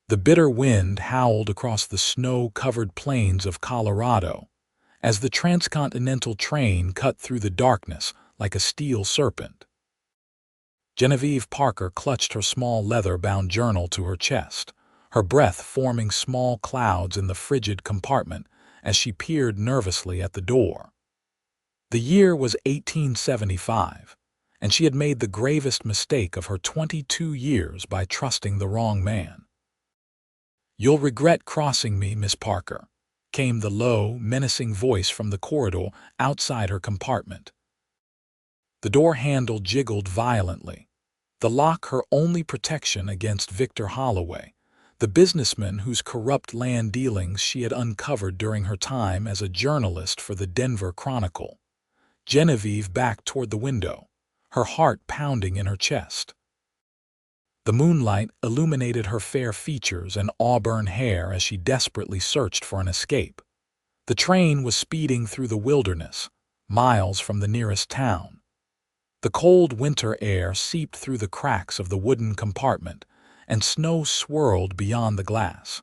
The bitter wind howled across the snow-covered plains of Colorado as the transcontinental train cut through the darkness like a steel serpent. Genevieve Parker clutched her small leather-bound journal to her chest, her breath forming small clouds in the frigid compartment as she peered nervously at the door. The year was 1875, and she had made the gravest mistake of her 22 years by trusting the wrong man. "You'll regret crossing me, Miss Parker," came the low, menacing voice from the corridor outside her compartment. The door handle jiggled violently, the lock her only protection against Victor Holloway, the businessman whose corrupt land dealings she had uncovered during her time as a journalist for the Denver Chronicle. Genevieve backed toward the window, her heart pounding in her chest. The moonlight illuminated her fair features and auburn hair as she desperately searched for an escape. The train was speeding through the wilderness, miles from the nearest town. The cold winter air seeped through the cracks of the wooden compartment, and snow swirled beyond the glass.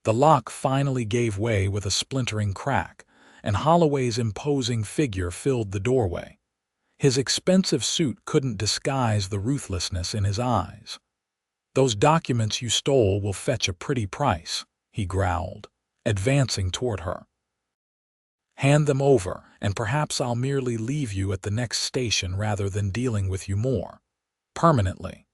The lock finally gave way with a splintering crack, and Holloway's imposing figure filled the doorway. His expensive suit couldn't disguise the ruthlessness in his eyes. "Those documents you stole will fetch a pretty price," he growled, advancing toward her. "Hand them over, and perhaps I'll merely leave you at the next station rather than dealing with you more permanently."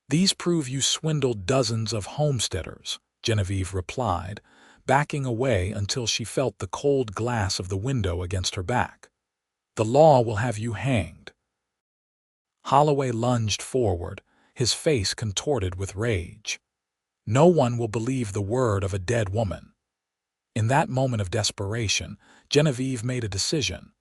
"These prove you swindled dozens of homesteaders," Genevieve replied, backing away until she felt the cold glass of the window against her back. "The law will have you hanged." Holloway lunged forward, his face contorted with rage. "No one will believe the word of a dead woman." In that moment of desperation, Genevieve made a decision.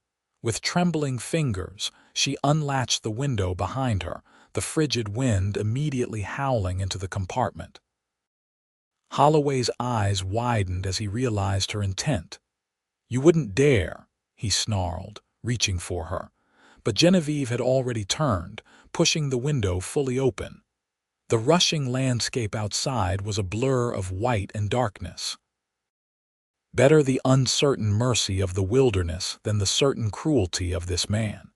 With trembling fingers, she unlatched the window behind her, the frigid wind immediately howling into the compartment. Holloway's eyes widened as he realized her intent. "You wouldn't dare," he snarled, reaching for her. But Genevieve had already turned, pushing the window fully open. The rushing landscape outside was a blur of white and darkness. Better the uncertain mercy of the wilderness than the certain cruelty of this man.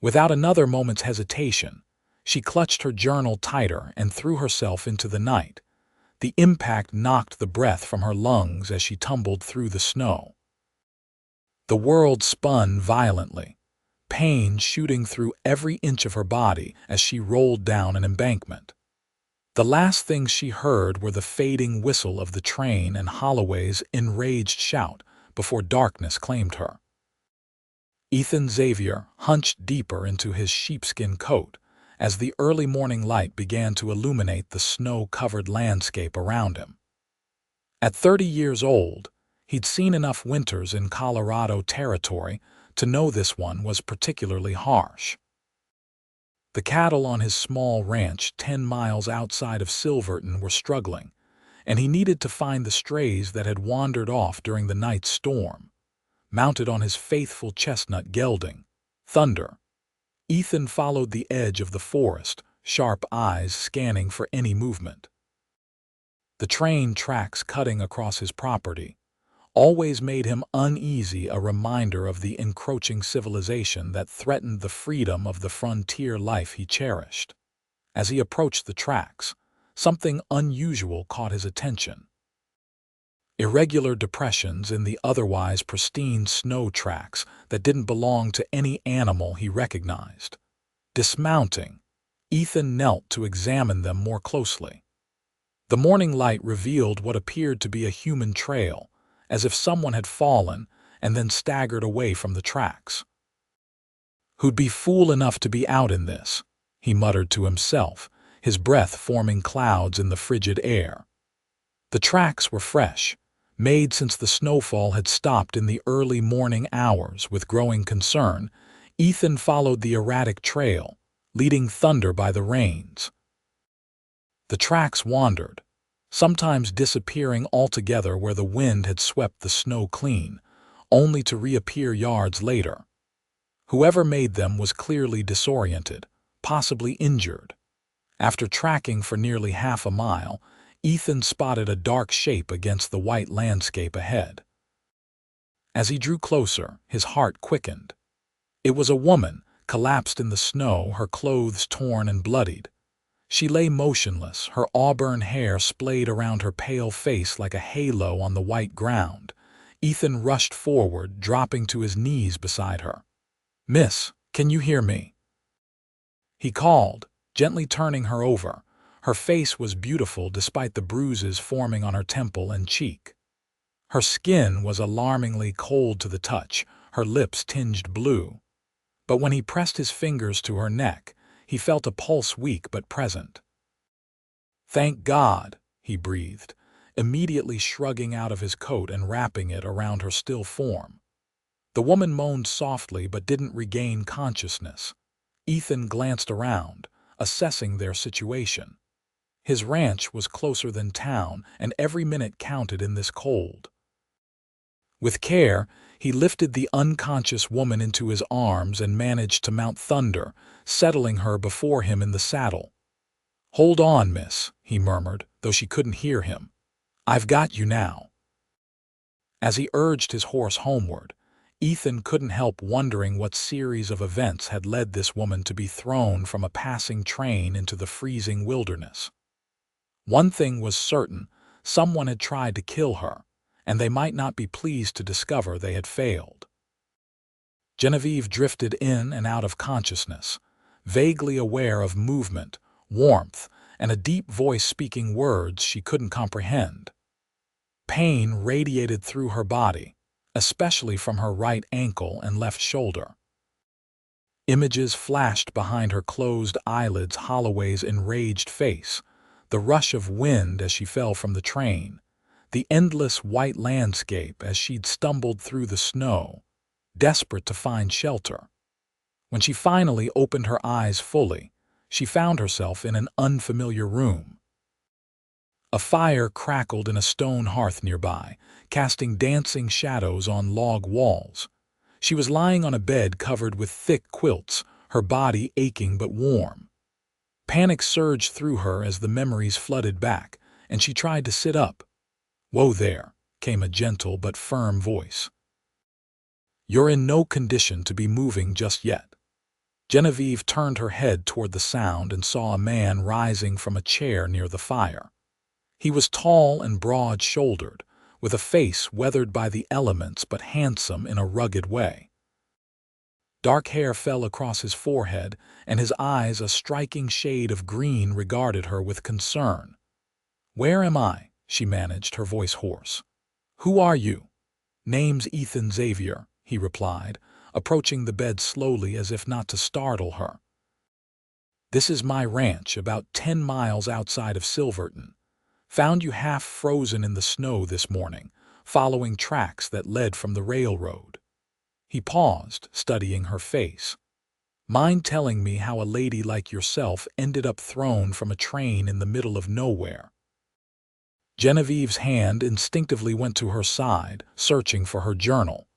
Without another moment's hesitation, she clutched her journal tighter and threw herself into the night. The impact knocked the breath from her lungs as she tumbled through the snow. The world spun violently, pain shooting through every inch of her body as she rolled down an embankment. The last things she heard were the fading whistle of the train and Holloway's enraged shout before darkness claimed her. Ethan Xavier hunched deeper into his sheepskin coat as the early morning light began to illuminate the snow-covered landscape around him. At 30 years old, he'd seen enough winters in Colorado territory to know this one was particularly harsh. The cattle on his small ranch 10 miles outside of Silverton were struggling, and he needed to find the strays that had wandered off during the night's storm. Mounted on his faithful chestnut gelding, Thunder, Ethan followed the edge of the forest, sharp eyes scanning for any movement. The train tracks cutting across his property always made him uneasy, a reminder of the encroaching civilization that threatened the freedom of the frontier life he cherished. As he approached the tracks, something unusual caught his attention. Irregular depressions in the otherwise pristine snow tracks that didn't belong to any animal he recognized. Dismounting, Ethan knelt to examine them more closely. The morning light revealed what appeared to be a human trail, as if someone had fallen and then staggered away from the tracks. "Who'd be fool enough to be out in this?" he muttered to himself, his breath forming clouds in the frigid air. The tracks were fresh, made since the snowfall had stopped in the early morning hours. With growing concern, Ethan followed the erratic trail, leading Thunder by the reins. The tracks wandered, sometimes disappearing altogether where the wind had swept the snow clean, only to reappear yards later. Whoever made them was clearly disoriented, possibly injured. After tracking for nearly half a mile, Ethan spotted a dark shape against the white landscape ahead. As he drew closer, his heart quickened. It was a woman, collapsed in the snow, her clothes torn and bloodied. She lay motionless, her auburn hair splayed around her pale face like a halo on the white ground. Ethan rushed forward, dropping to his knees beside her. "Miss, can you hear me?" he called, gently turning her over. Her face was beautiful despite the bruises forming on her temple and cheek. Her skin was alarmingly cold to the touch, her lips tinged blue. But when he pressed his fingers to her neck, he felt a pulse weak but present. "Thank God," he breathed, immediately shrugging out of his coat and wrapping it around her still form. The woman moaned softly but didn't regain consciousness. Ethan glanced around, assessing their situation. His ranch was closer than town, and every minute counted in this cold. With care, he lifted the unconscious woman into his arms and managed to mount Thunder, settling her before him in the saddle. "Hold on, miss," he murmured, though she couldn't hear him. "I've got you now." As he urged his horse homeward, Ethan couldn't help wondering what series of events had led this woman to be thrown from a passing train into the freezing wilderness. One thing was certain, someone had tried to kill her, and they might not be pleased to discover they had failed. Genevieve drifted in and out of consciousness, vaguely aware of movement, warmth, and a deep voice speaking words she couldn't comprehend. Pain radiated through her body, especially from her right ankle and left shoulder. Images flashed behind her closed eyelids, Holloway's enraged face, the rush of wind as she fell from the train, the endless white landscape as she'd stumbled through the snow, desperate to find shelter. When she finally opened her eyes fully, she found herself in an unfamiliar room. A fire crackled in a stone hearth nearby, casting dancing shadows on log walls. She was lying on a bed covered with thick quilts, her body aching but warm. Panic surged through her as the memories flooded back, and she tried to sit up. "Whoa there," came a gentle but firm voice. "You're in no condition to be moving just yet." Genevieve turned her head toward the sound and saw a man rising from a chair near the fire. He was tall and broad-shouldered, with a face weathered by the elements but handsome in a rugged way. Dark hair fell across his forehead, and his eyes, a striking shade of green, regarded her with concern. "Where am I?" she managed, her voice hoarse. "Who are you?" "Name's Ethan Xavier," he replied, approaching the bed slowly as if not to startle her. "This is my ranch, about 10 miles outside of Silverton. Found you half frozen in the snow this morning, following tracks that led from the railroad." He paused, studying her face. "Mind telling me how a lady like yourself ended up thrown from a train in the middle of nowhere?" Genevieve's hand instinctively went to her side, searching for her journal.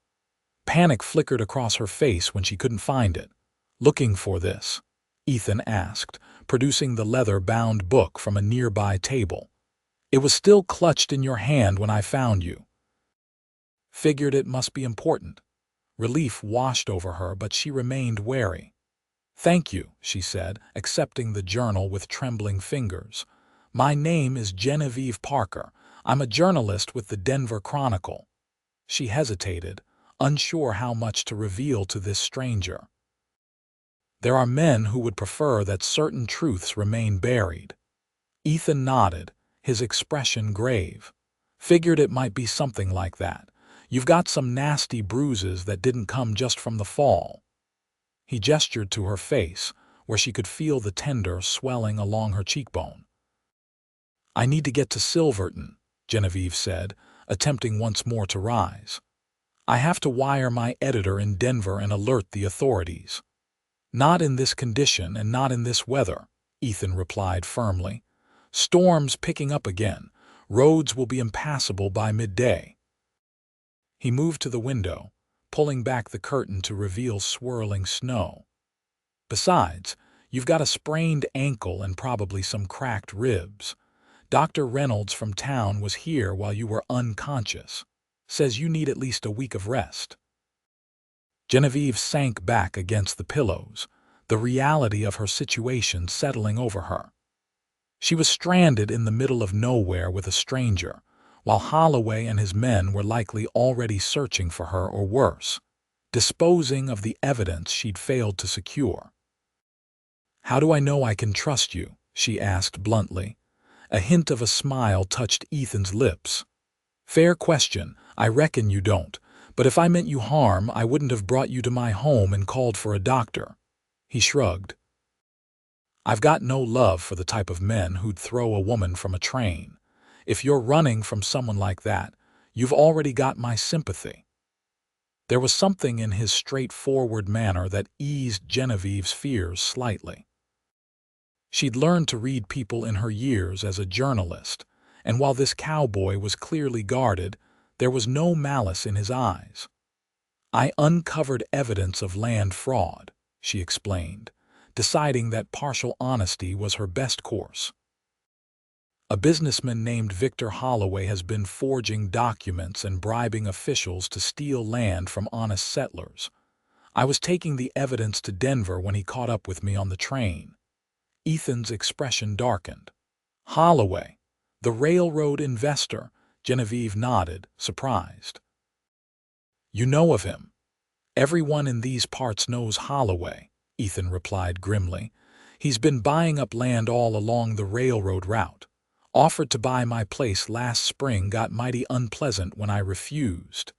Panic flickered across her face when she couldn't find it. "Looking for this?" Ethan asked, producing the leather-bound book from a nearby table. "It was still clutched in your hand when I found you." Figured it must be important. Relief washed over her, but she remained wary. "Thank you," she said, accepting the journal with trembling fingers. "My name is Genevieve Parker. I'm a journalist with the Denver Chronicle." She hesitated, unsure how much to reveal to this stranger. There are men who would prefer that certain truths remain buried. Ethan nodded, his expression grave. "Figured it might be something like that. You've got some nasty bruises that didn't come just from the fall." He gestured to her face, where she could feel the tender swelling along her cheekbone. "I need to get to Silverton," Genevieve said, attempting once more to rise. "I have to wire my editor in Denver and alert the authorities." "Not in this condition and not in this weather," Ethan replied firmly. "Storm's picking up again. Roads will be impassable by midday." He moved to the window, pulling back the curtain to reveal swirling snow. "Besides, You've got a sprained ankle and probably some cracked ribs. Dr. Reynolds from town was here while you were unconscious. Says you need at least a week of rest." Genevieve sank back against the pillows, the reality of her situation settling over her. She was stranded in the middle of nowhere with a stranger, while Holloway and his men were likely already searching for her or worse, disposing of the evidence she'd failed to secure. "How do I know I can trust you?" she asked bluntly. A hint of a smile touched Ethan's lips. "Fair question. I reckon you don't. But if I meant you harm, I wouldn't have brought you to my home and called for a doctor." He shrugged. "I've got no love for the type of men who'd throw a woman from a train. If you're running from someone like that, you've already got my sympathy." There was something in his straightforward manner that eased Genevieve's fears slightly. She'd learned to read people in her years as a journalist, and while this cowboy was clearly guarded, there was no malice in his eyes. "I uncovered evidence of land fraud," she explained, deciding that partial honesty was her best course. "A businessman named Victor Holloway has been forging documents and bribing officials to steal land from honest settlers. I was taking the evidence to Denver when he caught up with me on the train." Ethan's expression darkened. "Holloway, the railroad investor," Genevieve nodded, surprised. "You know of him?" "Everyone in these parts knows Holloway," Ethan replied grimly. "He's been buying up land all along the railroad route. Offered to buy my place last spring, got mighty unpleasant when I refused."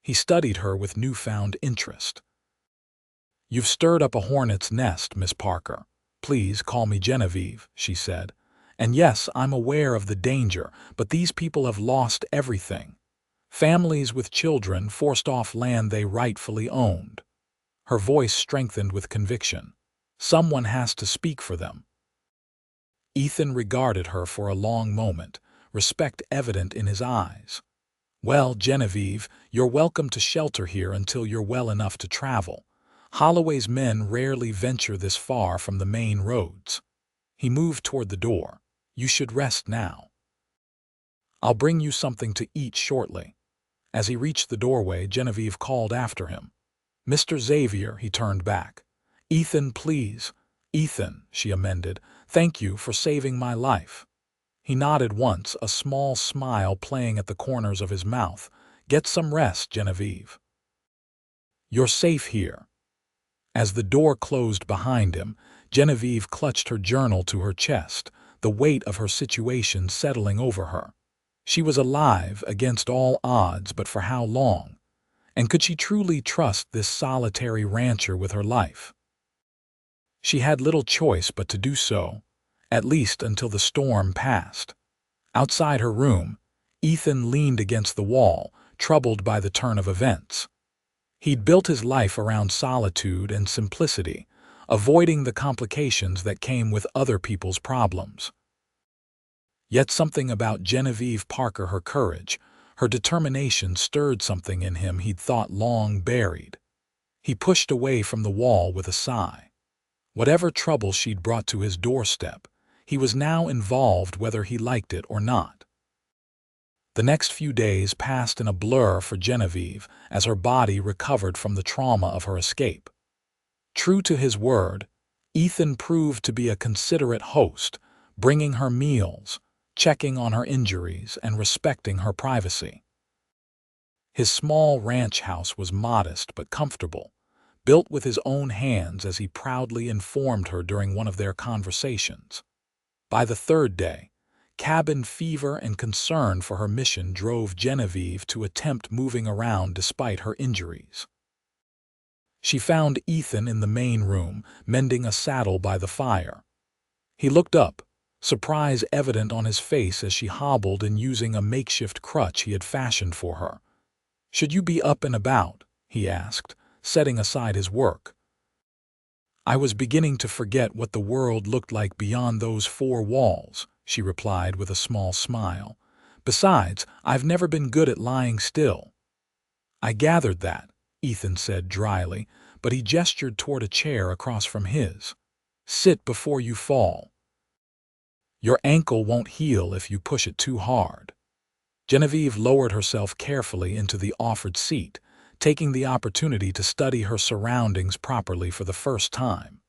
He studied her with newfound interest. "You've stirred up a hornet's nest, Miss Parker. Please call me Genevieve," she said. "And yes, I'm aware of the danger, but these people have lost everything. Families with children forced off land they rightfully owned." Her voice strengthened with conviction. "Someone has to speak for them." Ethan regarded her for a long moment, respect evident in his eyes. "Well, Genevieve, you're welcome to shelter here until you're well enough to travel. Holloway's men rarely venture this far from the main roads." He moved toward the door. "You should rest now. I'll bring you something to eat shortly." As he reached the doorway, Genevieve called after him. "Mr. Xavier," he turned back. "Ethan, please." "Ethan," she amended. "Thank you for saving my life." He nodded once, a small smile playing at the corners of his mouth. "Get some rest, Genevieve. You're safe here." As the door closed behind him, Genevieve clutched her journal to her chest, the weight of her situation settling over her. She was alive against all odds, but for how long? And could she truly trust this solitary rancher with her life? She had little choice but to do so, at least until the storm passed. Outside her room, Ethan leaned against the wall, troubled by the turn of events. He'd built his life around solitude and simplicity, avoiding the complications that came with other people's problems. Yet something about Genevieve Parker, her courage, her determination, stirred something in him he'd thought long buried. He pushed away from the wall with a sigh. Whatever trouble she'd brought to his doorstep, he was now involved whether he liked it or not. The next few days passed in a blur for Genevieve as her body recovered from the trauma of her escape. True to his word, Ethan proved to be a considerate host, bringing her meals, checking on her injuries, and respecting her privacy. His small ranch house was modest but comfortable, built with his own hands, as he proudly informed her during one of their conversations. By the third day, cabin fever and concern for her mission drove Genevieve to attempt moving around despite her injuries. She found Ethan in the main room, mending a saddle by the fire. He looked up, surprise evident on his face as she hobbled in using a makeshift crutch he had fashioned for her. "Should you be up and about?" he asked, setting aside his work. "I was beginning to forget what the world looked like beyond those four walls," she replied with a small smile. "Besides, I've never been good at lying still." "I gathered that," Ethan said dryly, but he gestured toward a chair across from his. Sit before you fall. Your ankle won't heal if you push it too hard. Genevieve lowered herself carefully into the offered seat, taking the opportunity to study her surroundings properly for the first time.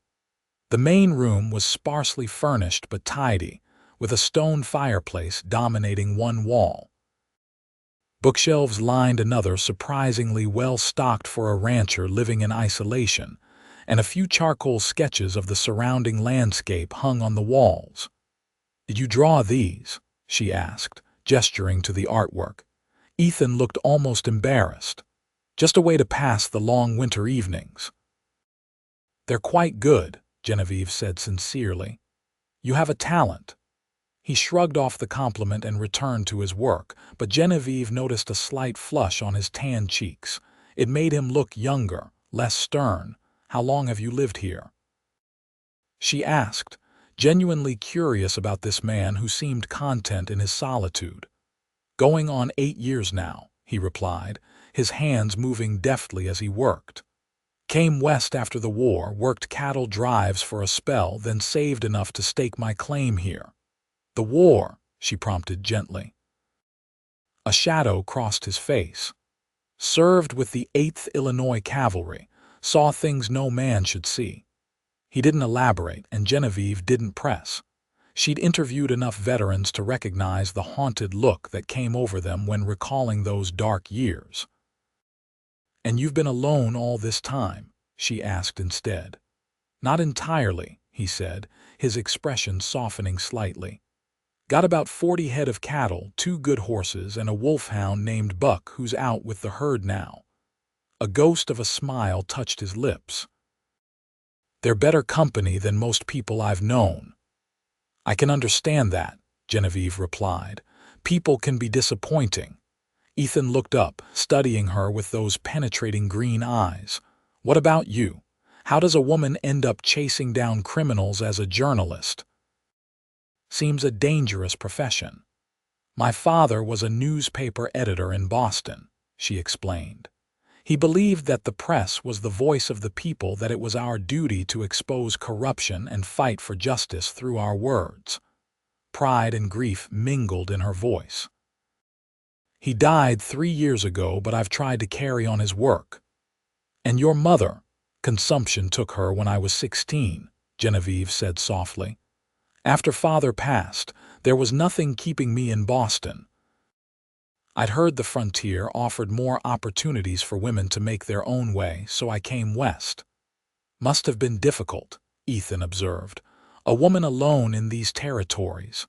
The main room was sparsely furnished but tidy, with a stone fireplace dominating one wall. Bookshelves lined another, surprisingly well stocked for a rancher living in isolation, and a few charcoal sketches of the surrounding landscape hung on the walls. "Did you draw these?" she asked, gesturing to the artwork. Ethan looked almost embarrassed. "Just a way to pass the long winter evenings." "They're quite good," Genevieve said sincerely. "You have a talent." He shrugged off the compliment and returned to his work, but Genevieve noticed a slight flush on his tanned cheeks. It made him look younger, less stern. "How long have you lived here?" she asked, genuinely curious about this man who seemed content in his solitude. "Going on 8 years now," he replied, his hands moving deftly as he worked. "Came west after the war, worked cattle drives for a spell, then saved enough to stake my claim here." "The war," she prompted gently. A shadow crossed his face. "Served with the 8th Illinois Cavalry, saw things no man should see." He didn't elaborate, and Genevieve didn't press. She'd interviewed enough veterans to recognize the haunted look that came over them when recalling those dark years. "And you've been alone all this time?" she asked instead. "Not entirely," he said, his expression softening slightly. "Got about 40 head of cattle, 2 good horses, and a wolfhound named Buck who's out with the herd now." A ghost of a smile touched his lips. "They're better company than most people I've known." "I can understand that," Genevieve replied. "People can be disappointing." Ethan looked up, studying her with those penetrating green eyes. "What about you? How does a woman end up chasing down criminals as a journalist?" "Seems a dangerous profession." "My father was a newspaper editor in Boston," she explained. "He believed that the press was the voice of the people, that it was our duty to expose corruption and fight for justice through our words." Pride and grief mingled in her voice. "He died 3 years ago, but I've tried to carry on his work." "And your mother?" "Consumption took her when I was 16, Genevieve said softly. "After father passed, there was nothing keeping me in Boston. I'd heard the frontier offered more opportunities for women to make their own way, so I came west." "Must have been difficult," Ethan observed. "A woman alone in these territories."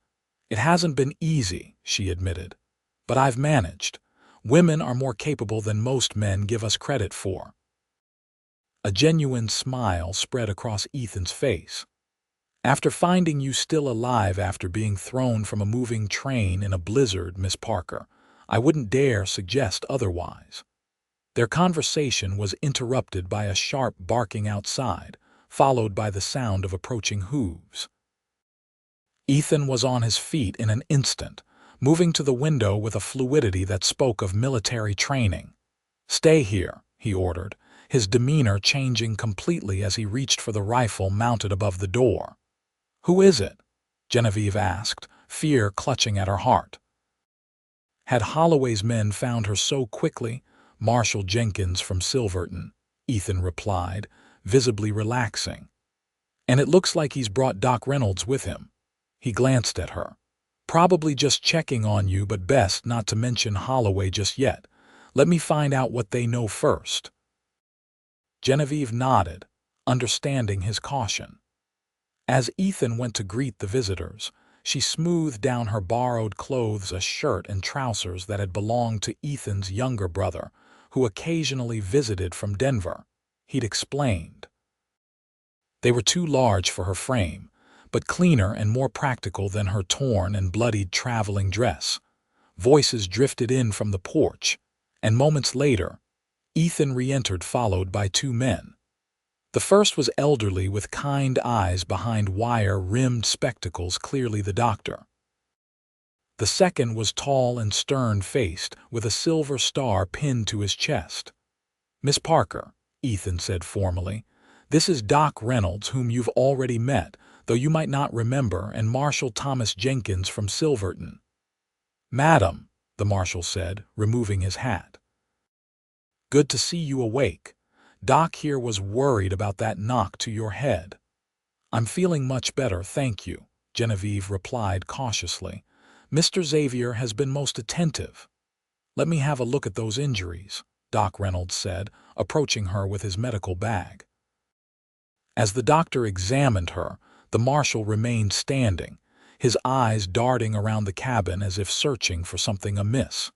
"It hasn't been easy," she admitted. "But I've managed. Women are more capable than most men give us credit for." A genuine smile spread across Ethan's face. "After finding you still alive after being thrown from a moving train in a blizzard, Miss Parker, I wouldn't dare suggest otherwise." Their conversation was interrupted by a sharp barking outside, followed by the sound of approaching hooves. Ethan was on his feet in an instant, moving to the window with a fluidity that spoke of military training. "Stay here," he ordered, his demeanor changing completely as he reached for the rifle mounted above the door. "Who is it?" Genevieve asked, fear clutching at her heart. "Had Holloway's men found her so quickly?" "Marshal Jenkins from Silverton," Ethan replied, visibly relaxing. "And it looks like he's brought Doc Reynolds with him." He glanced at her. "Probably just checking on you, but best not to mention Holloway just yet. Let me find out what they know first." Genevieve nodded, understanding his caution. As Ethan went to greet the visitors, she smoothed down her borrowed clothes, a shirt and trousers that had belonged to Ethan's younger brother, who occasionally visited from Denver. He'd explained. They were too large for her frame, but cleaner and more practical than her torn and bloodied traveling dress. Voices drifted in from the porch, and moments later, Ethan re-entered, followed by 2 men. The first was elderly with kind eyes behind wire-rimmed spectacles, clearly the doctor. The second was tall and stern-faced, with a silver star pinned to his chest. "Miss Parker," Ethan said formally, This is Doc Reynolds, whom you've already met, though you might not remember, and Marshal Thomas Jenkins from Silverton." "Madam," the marshal said, removing his hat. "Good to see you awake. Doc here was worried about that knock to your head." "I'm feeling much better, thank you," Genevieve replied cautiously. "Mr. Xavier has been most attentive." "Let me have a look at those injuries," Doc Reynolds said, approaching her with his medical bag. As the doctor examined her, the marshal remained standing, his eyes darting around the cabin as if searching for something amiss.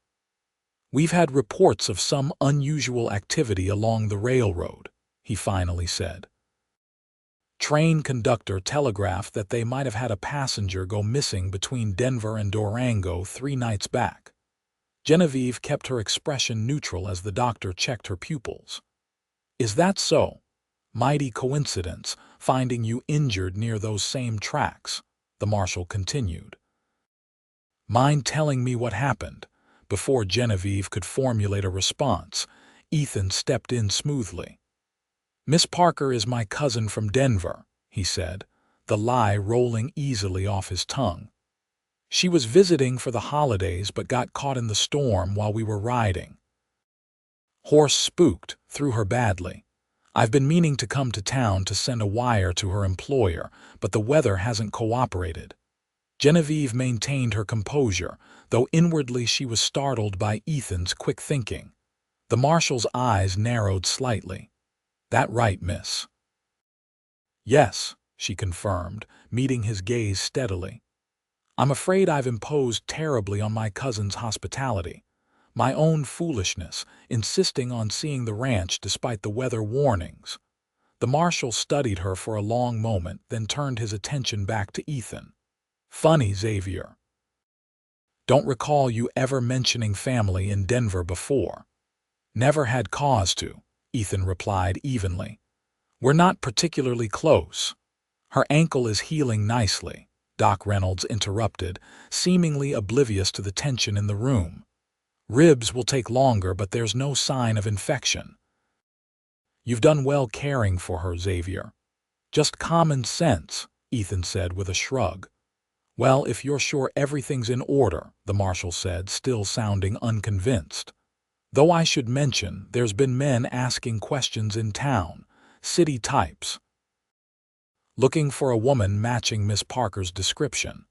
"We've had reports of some unusual activity along the railroad," he finally said. "Train conductor telegraphed that they might have had a passenger go missing between Denver and Durango 3 nights back." Genevieve kept her expression neutral as the doctor checked her pupils. "Is that so? Mighty coincidence, finding you injured near those same tracks," the marshal continued. "Mind telling me what happened?" Before Genevieve could formulate a response, Ethan stepped in smoothly. "Miss Parker is my cousin from Denver," he said, the lie rolling easily off his tongue. "She was visiting for the holidays but got caught in the storm while we were riding. Horse spooked, threw her badly. I've been meaning to come to town to send a wire to her employer, but the weather hasn't cooperated." Genevieve maintained her composure, though inwardly she was startled by Ethan's quick thinking. The marshal's eyes narrowed slightly. "That right, miss?" "Yes," she confirmed, meeting his gaze steadily. "I'm afraid I've imposed terribly on my cousin's hospitality. My own foolishness, insisting on seeing the ranch despite the weather warnings." The marshal studied her for a long moment, then turned his attention back to Ethan. "Funny, Xavier. Don't recall you ever mentioning family in Denver before." "Never had cause to," Ethan replied evenly. "We're not particularly close." "Her ankle is healing nicely," Doc Reynolds interrupted, seemingly oblivious to the tension in the room. "Ribs will take longer, but there's no sign of infection." "You've done well caring for her, Xavier." "Just common sense," Ethan said with a shrug. "Well, if you're sure everything's in order," the marshal said, still sounding unconvinced. "Though I should mention, there's been men asking questions in town, city types, looking for a woman matching Miss Parker's description."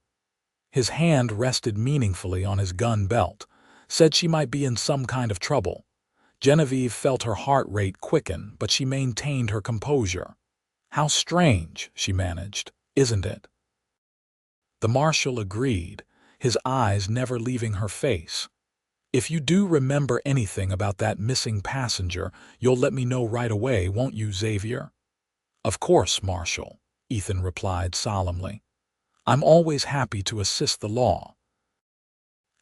His hand rested meaningfully on his gun belt. "Said she might be in some kind of trouble." Genevieve felt her heart rate quicken, but she maintained her composure. "How strange," she managed, "isn't it?" The marshal agreed, his eyes never leaving her face. "If you do remember anything about that missing passenger, you'll let me know right away, won't you, Xavier?" "Of course, Marshal," Ethan replied solemnly. "I'm always happy to assist the law."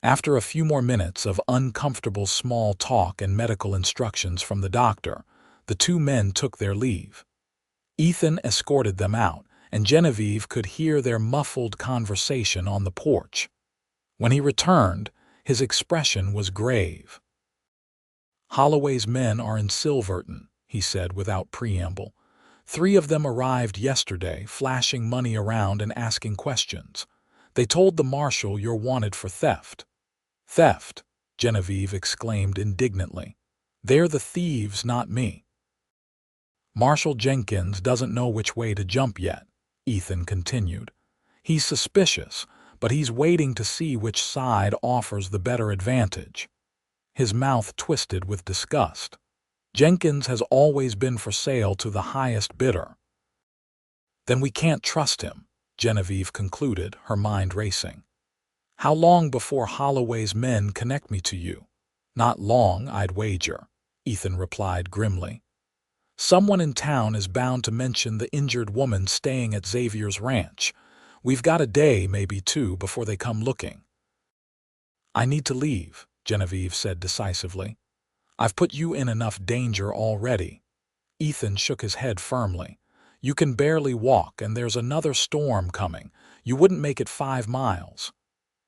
After a few more minutes of uncomfortable small talk and medical instructions from the doctor, the two men took their leave. Ethan escorted them out, and Genevieve could hear their muffled conversation on the porch. When he returned, his expression was grave. "Holloway's men are in Silverton," he said without preamble. 3 of them arrived yesterday, flashing money around and asking questions. They told the marshal you're wanted for theft." "Theft!" Genevieve exclaimed indignantly. "They're the thieves, not me." "Marshal Jenkins doesn't know which way to jump yet," Ethan continued. "He's suspicious, but he's waiting to see which side offers the better advantage." His mouth twisted with disgust. "Jenkins has always been for sale to the highest bidder." "Then we can't trust him," Genevieve concluded, her mind racing. "How long before Holloway's men connect me to you?" "Not long, I'd wager," Ethan replied grimly. "Someone in town is bound to mention the injured woman staying at Xavier's ranch. We've got a day, maybe 2, before they come looking." "I need to leave," Genevieve said decisively. "I've put you in enough danger already." Ethan shook his head firmly. "You can barely walk, and there's another storm coming. You wouldn't make it 5 miles.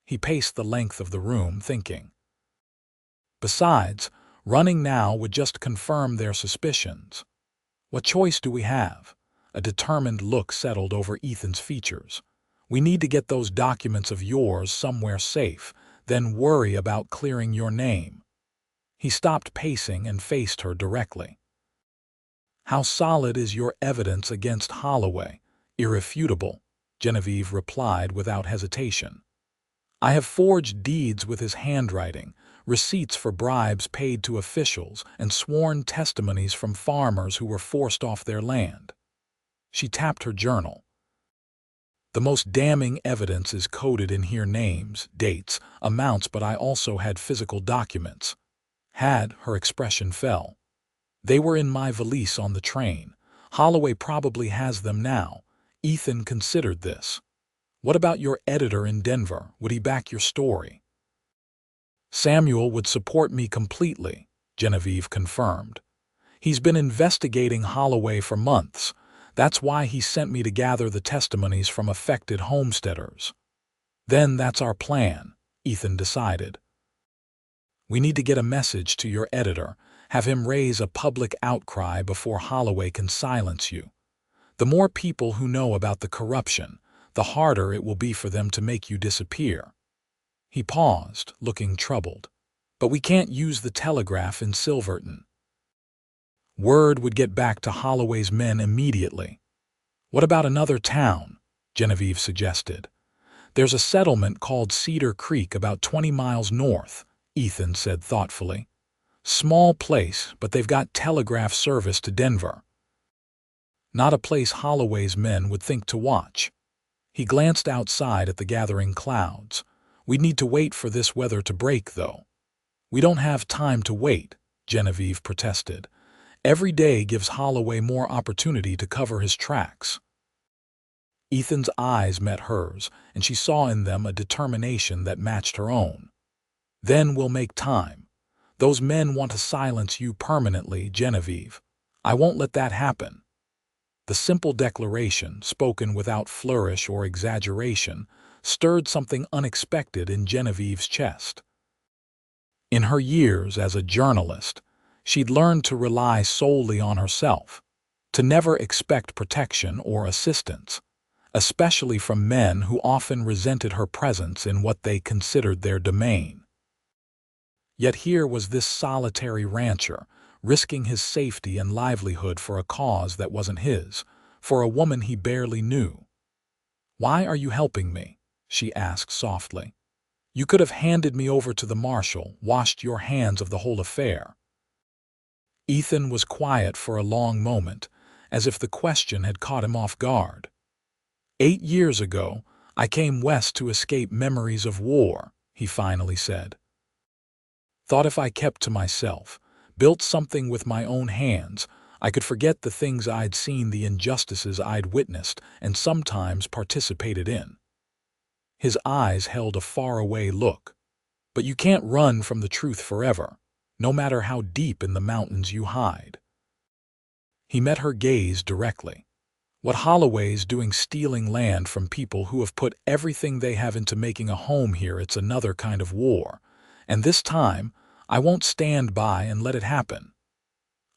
He paced the length of the room, thinking. Besides, running now would just confirm their suspicions. What choice do we have? A determined look settled over Ethan's features. We need to get those documents of yours somewhere safe, then worry about clearing your name. He stopped pacing and faced her directly. How solid is your evidence against Holloway? Irrefutable, Genevieve replied without hesitation. I have forged deeds with his handwriting, receipts for bribes paid to officials, and sworn testimonies from farmers who were forced off their land. She tapped her journal. The most damning evidence is coded in here: names, dates, amounts, but I also had physical documents. Her expression fell. They were in my valise on the train. Holloway probably has them now. Ethan considered this. What about your editor in Denver? Would he back your story? Samuel would support me completely, Genevieve confirmed. He's been investigating Holloway for months. That's why he sent me to gather the testimonies from affected homesteaders. Then that's our plan, Ethan decided. We need to get a message to your editor, have him raise a public outcry before Holloway can silence you. The more people who know about the corruption, the harder it will be for them to make you disappear. He paused, looking troubled. But we can't use the telegraph in Silverton. Word would get back to Holloway's men immediately. What about another town? Genevieve suggested. There's a settlement called Cedar Creek about 20 miles north, Ethan said thoughtfully. Small place, but they've got telegraph service to Denver. Not a place Holloway's men would think to watch. He glanced outside at the gathering clouds. We'd need to wait for this weather to break, though. We don't have time to wait, Genevieve protested. Every day gives Holloway more opportunity to cover his tracks. Ethan's eyes met hers, and she saw in them a determination that matched her own. Then we'll make time. Those men want to silence you permanently, Genevieve. I won't let that happen. The simple declaration, spoken without flourish or exaggeration, stirred something unexpected in Genevieve's chest. In her years as a journalist, she'd learned to rely solely on herself, to never expect protection or assistance, especially from men who often resented her presence in what they considered their domain. Yet here was this solitary rancher, risking his safety and livelihood for a cause that wasn't his, for a woman he barely knew. "Why are you helping me?" she asked softly. "You could have handed me over to the marshal, washed your hands of the whole affair." Ethan was quiet for a long moment, as if the question had caught him off guard. 8 years ago, I came west to escape memories of war, he finally said. Thought if I kept to myself, built something with my own hands, I could forget the things I'd seen, the injustices I'd witnessed and sometimes participated in. His eyes held a faraway look. But you can't run from the truth forever, no matter how deep in the mountains you hide. He met her gaze directly. What Holloway's doing stealing land from people who have put everything they have into making a home here, it's another kind of war. And this time, I won't stand by and let it happen.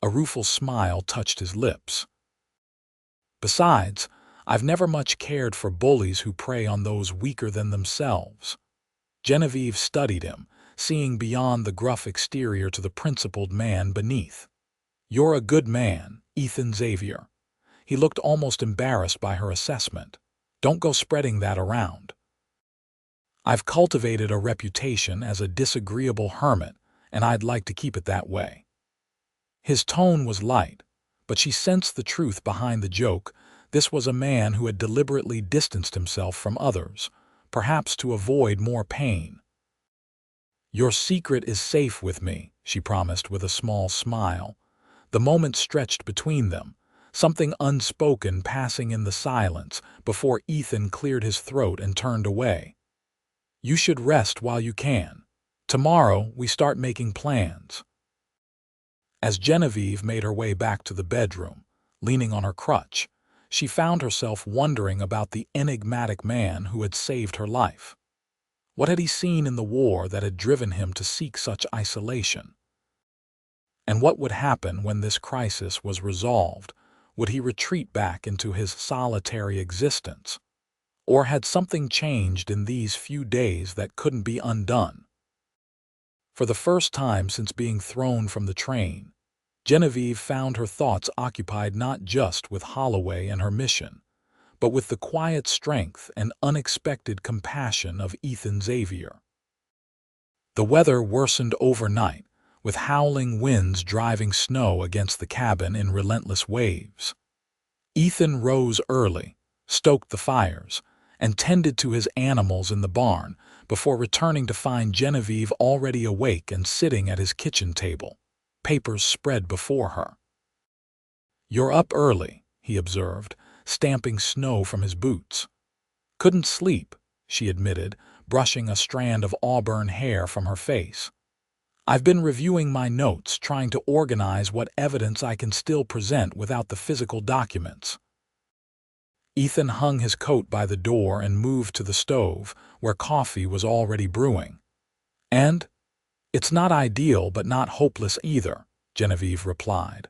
A rueful smile touched his lips. Besides, I've never much cared for bullies who prey on those weaker than themselves. Genevieve studied him, seeing beyond the gruff exterior to the principled man beneath. You're a good man, Ethan Xavier. He looked almost embarrassed by her assessment. Don't go spreading that around. I've cultivated a reputation as a disagreeable hermit, and I'd like to keep it that way. His tone was light, but she sensed the truth behind the joke. This was a man who had deliberately distanced himself from others, perhaps to avoid more pain. Your secret is safe with me, she promised with a small smile. The moment stretched between them, something unspoken passing in the silence before Ethan cleared his throat and turned away. You should rest while you can. Tomorrow we start making plans. As Genevieve made her way back to the bedroom, leaning on her crutch, she found herself wondering about the enigmatic man who had saved her life. What had he seen in the war that had driven him to seek such isolation? And what would happen when this crisis was resolved? Would he retreat back into his solitary existence? Or had something changed in these few days that couldn't be undone? For the first time since being thrown from the train, Genevieve found her thoughts occupied not just with Holloway and her mission, but with the quiet strength and unexpected compassion of Ethan Xavier. The weather worsened overnight, with howling winds driving snow against the cabin in relentless waves. Ethan rose early, stoked the fires, and tended to his animals in the barn before returning to find Genevieve already awake and sitting at his kitchen table, papers spread before her. "You're up early," he observed, stamping snow from his boots. "Couldn't sleep," she admitted, brushing a strand of auburn hair from her face. "I've been reviewing my notes, trying to organize what evidence I can still present without the physical documents." Ethan hung his coat by the door and moved to the stove, where coffee was already brewing. "And? It's not ideal, but not hopeless either," Genevieve replied.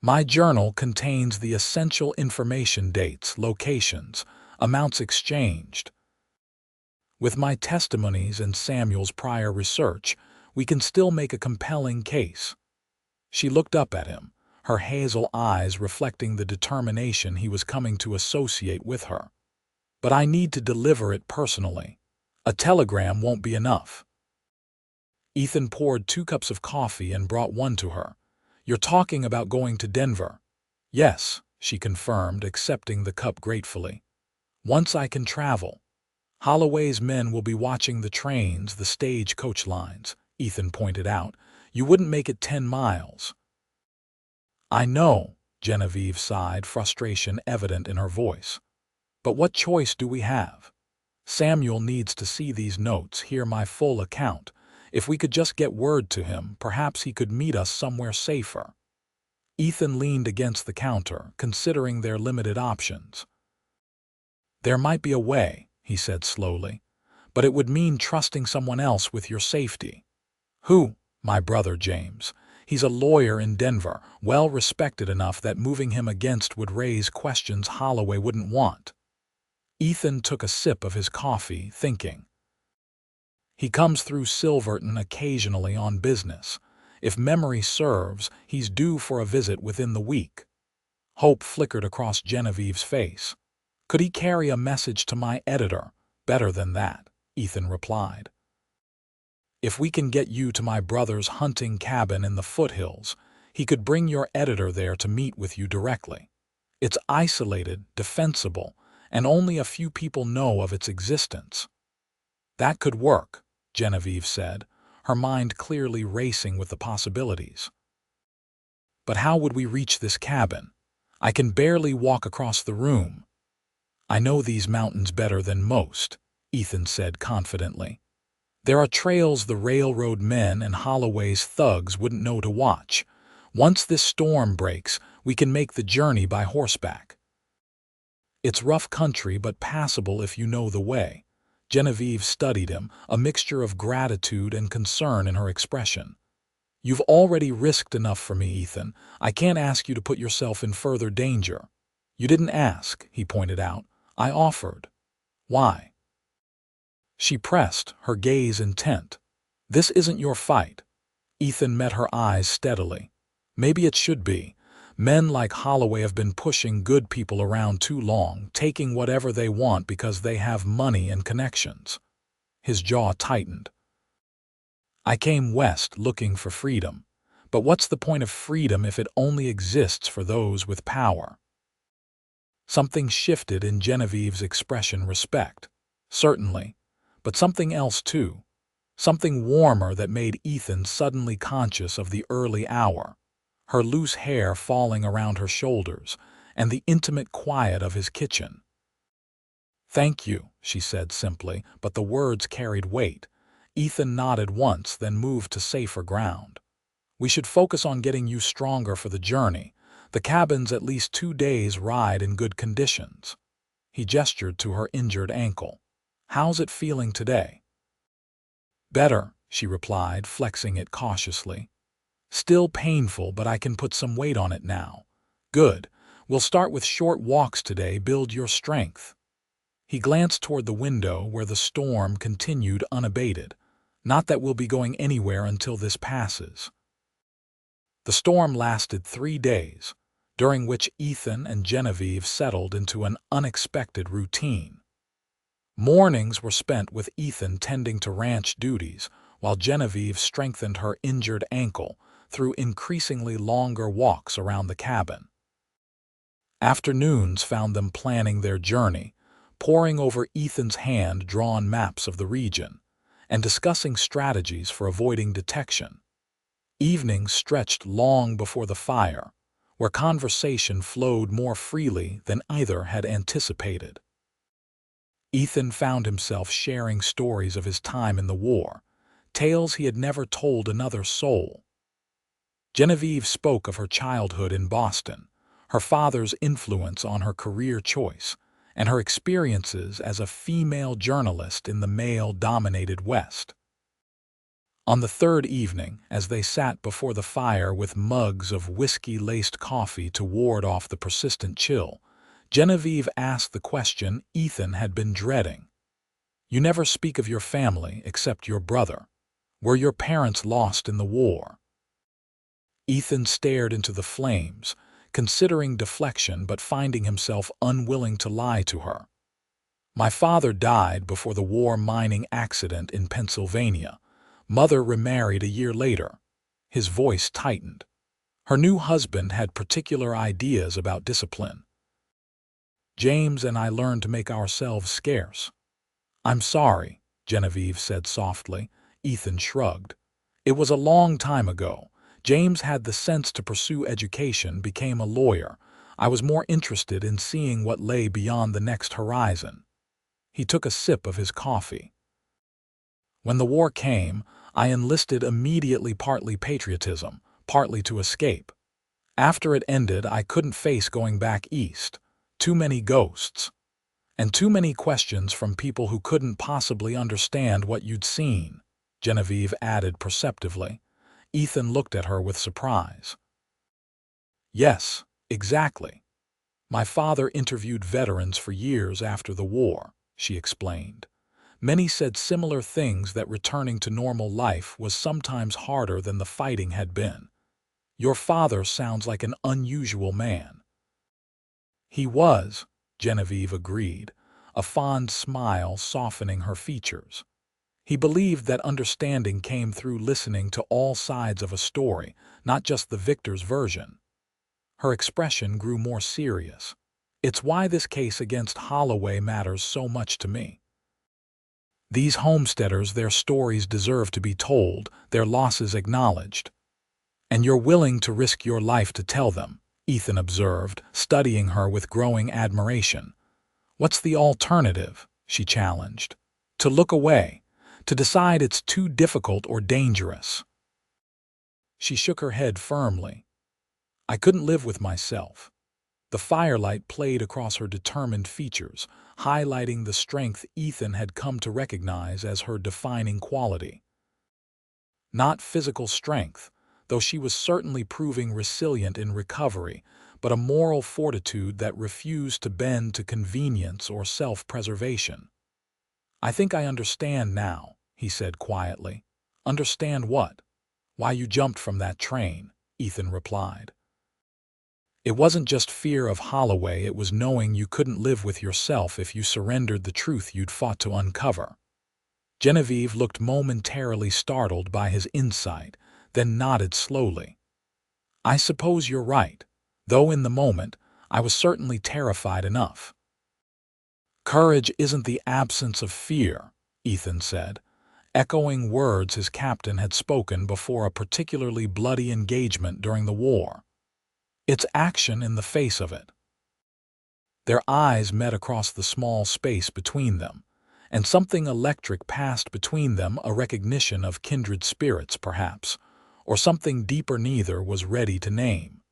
"My journal contains the essential information: dates, locations, amounts exchanged. With my testimonies and Samuel's prior research, we can still make a compelling case." She looked up at him, her hazel eyes reflecting the determination he was coming to associate with her. "But I need to deliver it personally. A telegram won't be enough." Ethan poured 2 cups of coffee and brought one to her. "You're talking about going to Denver?" "Yes," she confirmed, accepting the cup gratefully. "Once I can travel. Holloway's men will be watching the trains, the stagecoach lines," Ethan pointed out. "You wouldn't make it 10 miles. "I know," Genevieve sighed, frustration evident in her voice. "But what choice do we have? Samuel needs to see these notes, hear my full account. If we could just get word to him, perhaps he could meet us somewhere safer." Ethan leaned against the counter, considering their limited options. "There might be a way," he said slowly, "but it would mean trusting someone else with your safety." "Who?" "My brother James. He's a lawyer in Denver, well respected enough that moving him against would raise questions Holloway wouldn't want." Ethan took a sip of his coffee, thinking. "He comes through Silverton occasionally on business. If memory serves, he's due for a visit within the week." Hope flickered across Genevieve's face. "Could he carry a message to my editor?" "Better than that," Ethan replied. "If we can get you to my brother's hunting cabin in the foothills, he could bring your editor there to meet with you directly. It's isolated, defensible, and only a few people know of its existence." "That could work," Genevieve said, her mind clearly racing with the possibilities. "But how would we reach this cabin? I can barely walk across the room." "I know these mountains better than most," Ethan said confidently. "There are trails the railroad men and Holloway's thugs wouldn't know to watch. Once this storm breaks, we can make the journey by horseback. It's rough country but passable if you know the way." Genevieve studied him, a mixture of gratitude and concern in her expression. "You've already risked enough for me, Ethan. I can't ask you to put yourself in further danger." "You didn't ask," he pointed out. "I offered." "Why?" She pressed, her gaze intent. "This isn't your fight." Ethan met her eyes steadily. "Maybe it should be. Men like Holloway have been pushing good people around too long, taking whatever they want because they have money and connections." His jaw tightened. "I came west looking for freedom. But what's the point of freedom if it only exists for those with power?" Something shifted in Genevieve's expression. Respect. Certainly. But something else too. Something warmer that made Ethan suddenly conscious of the early hour, her loose hair falling around her shoulders, and the intimate quiet of his kitchen. "Thank you," she said simply, but the words carried weight. Ethan nodded once, then moved to safer ground. "We should focus on getting you stronger for the journey. The cabin's at least 2 days' ride in good conditions." He gestured to her injured ankle. "How's it feeling today?" "Better," she replied, flexing it cautiously. "Still painful, but I can put some weight on it now." "Good. We'll start with short walks today, build your strength. He glanced toward the window where the storm continued unabated. Not that we'll be going anywhere until this passes. The storm lasted 3 days, during which Ethan and Genevieve settled into an unexpected routine. Mornings were spent with Ethan tending to ranch duties, while Genevieve strengthened her injured ankle through increasingly longer walks around the cabin. Afternoons found them planning their journey, poring over Ethan's hand-drawn maps of the region, and discussing strategies for avoiding detection. Evenings stretched long before the fire, where conversation flowed more freely than either had anticipated. Ethan found himself sharing stories of his time in the war, tales he had never told another soul. Genevieve spoke of her childhood in Boston, her father's influence on her career choice, and her experiences as a female journalist in the male-dominated West. On the third evening, as they sat before the fire with mugs of whiskey-laced coffee to ward off the persistent chill, Genevieve asked the question Ethan had been dreading. "You never speak of your family except your brother. Were your parents lost in the war?" Ethan stared into the flames, considering deflection but finding himself unwilling to lie to her. "My father died before the war mining accident in Pennsylvania. Mother remarried a year later." His voice tightened. Her new husband had particular ideas about discipline. "James and I learned to make ourselves scarce." "I'm sorry," Genevieve said softly. Ethan shrugged. "It was a long time ago. James had the sense to pursue education, became a lawyer. I was more interested in seeing what lay beyond the next horizon." He took a sip of his coffee. "When the war came, I enlisted immediately, partly patriotism, partly to escape. After it ended, I couldn't face going back east. Too many ghosts. And too many questions from people who couldn't possibly understand what you'd seen," Genevieve added perceptively. Ethan looked at her with surprise. "Yes, exactly. My father interviewed veterans for years after the war," she explained. "Many said similar things, that returning to normal life was sometimes harder than the fighting had been. Your father sounds like an unusual man." "He was," Genevieve agreed, a fond smile softening her features. "He believed that understanding came through listening to all sides of a story, not just the victor's version." Her expression grew more serious. "It's why this case against Holloway matters so much to me. These homesteaders, their stories deserve to be told, their losses acknowledged. And you're willing to risk your life to tell them," Ethan observed, studying her with growing admiration. "What's the alternative?" she challenged. "To look away? To decide it's too difficult or dangerous?" She shook her head firmly. "I couldn't live with myself." The firelight played across her determined features, highlighting the strength Ethan had come to recognize as her defining quality. Not physical strength, though she was certainly proving resilient in recovery, but a moral fortitude that refused to bend to convenience or self-preservation. "I think I understand now," he said quietly. "Understand what?" "Why you jumped from that train," Ethan replied. "It wasn't just fear of Holloway, it was knowing you couldn't live with yourself if you surrendered the truth you'd fought to uncover." Genevieve looked momentarily startled by his insight, then nodded slowly. "I suppose you're right, though in the moment, I was certainly terrified enough." "Courage isn't the absence of fear," Ethan said, echoing words his captain had spoken before a particularly bloody engagement during the war. "It's action in the face of it." Their eyes met across the small space between them, and something electric passed between them, a recognition of kindred spirits, perhaps, or something deeper neither was ready to name.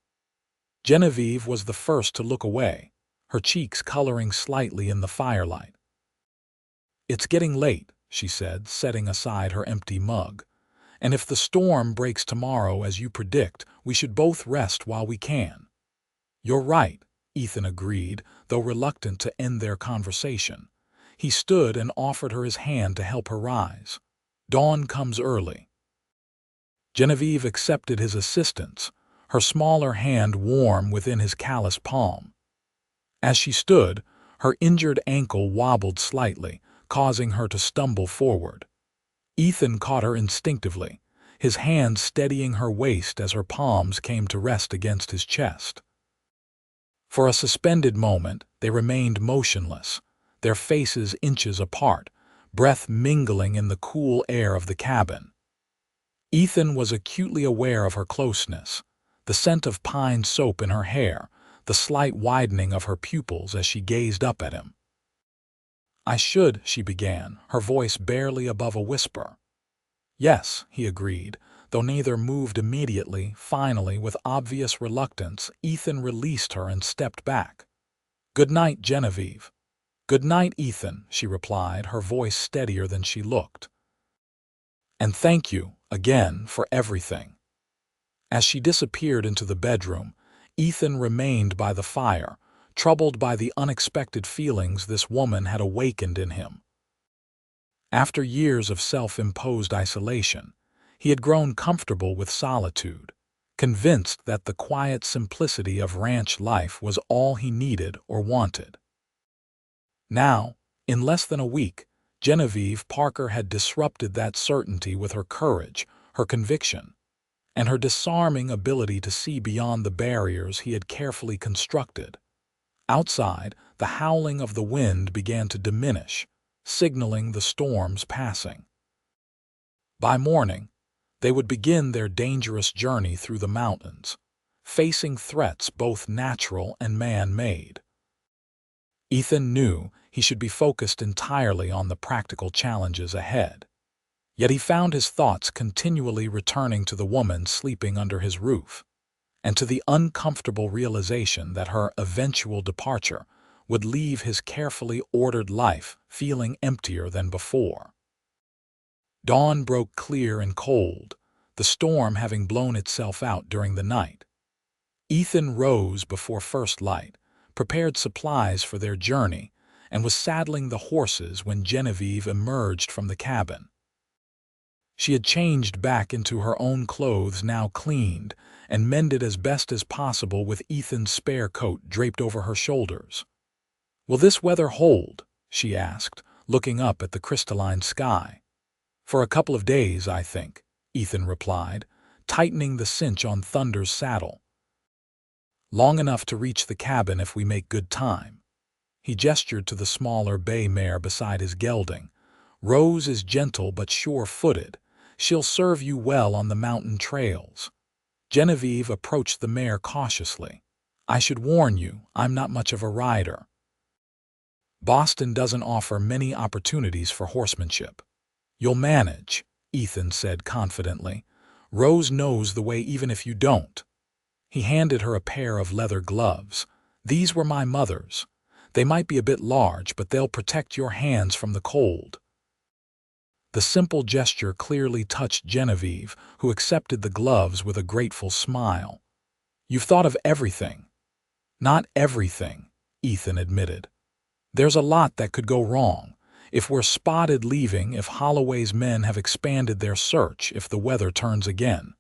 Genevieve was the first to look away, her cheeks coloring slightly in the firelight. "It's getting late," she said, setting aside her empty mug. "And if the storm breaks tomorrow as you predict, we should both rest while we can." "You're right," Ethan agreed, though reluctant to end their conversation. He stood and offered her his hand to help her rise. Dawn comes early. Genevieve accepted his assistance, her smaller hand warm within his calloused palm. As she stood, her injured ankle wobbled slightly, causing her to stumble forward. Ethan caught her instinctively, his hand steadying her waist as her palms came to rest against his chest. For a suspended moment, they remained motionless, their faces inches apart, breath mingling in the cool air of the cabin. Ethan was acutely aware of her closeness, the scent of pine soap in her hair, the slight widening of her pupils as she gazed up at him. She began, her voice barely above a whisper. Yes, he agreed, though neither moved immediately. Finally, with obvious reluctance, Ethan released her and stepped back. Good night, Genevieve. Good night, Ethan, she replied, her voice steadier than she looked. And thank you, again, for everything. As she disappeared into the bedroom, Ethan remained by the fire, troubled by the unexpected feelings this woman had awakened in him. After years of self-imposed isolation, he had grown comfortable with solitude, convinced that the quiet simplicity of ranch life was all he needed or wanted. Now, in less than a week, Genevieve Parker had disrupted that certainty with her courage, her conviction, and her disarming ability to see beyond the barriers he had carefully constructed. Outside, the howling of the wind began to diminish, signaling the storm's passing. By morning, they would begin their dangerous journey through the mountains, facing threats both natural and man-made. Ethan knew he should be focused entirely on the practical challenges ahead. Yet he found his thoughts continually returning to the woman sleeping under his roof, and to the uncomfortable realization that her eventual departure would leave his carefully ordered life feeling emptier than before. Dawn broke clear and cold, the storm having blown itself out during the night. Ethan rose before first light, prepared supplies for their journey, and was saddling the horses when Genevieve emerged from the cabin. She had changed back into her own clothes, now cleaned and mended as best as possible, with Ethan's spare coat draped over her shoulders. "Will this weather hold?" she asked, looking up at the crystalline sky. "For a couple of days, I think," Ethan replied, tightening the cinch on Thunder's saddle. "Long enough to reach the cabin if we make good time." He gestured to the smaller bay mare beside his gelding. "Rose is gentle but sure-footed. She'll serve you well on the mountain trails." Genevieve approached the mare cautiously. "I should warn you, I'm not much of a rider. Boston doesn't offer many opportunities for horsemanship." "You'll manage," Ethan said confidently. "Rose knows the way even if you don't." He handed her a pair of leather gloves. "These were my mother's. They might be a bit large, but they'll protect your hands from the cold." The simple gesture clearly touched Genevieve, who accepted the gloves with a grateful smile. "You've thought of everything." "Not everything," Ethan admitted. "There's a lot that could go wrong. If we're spotted leaving, if Holloway's men have expanded their search, if the weather turns again."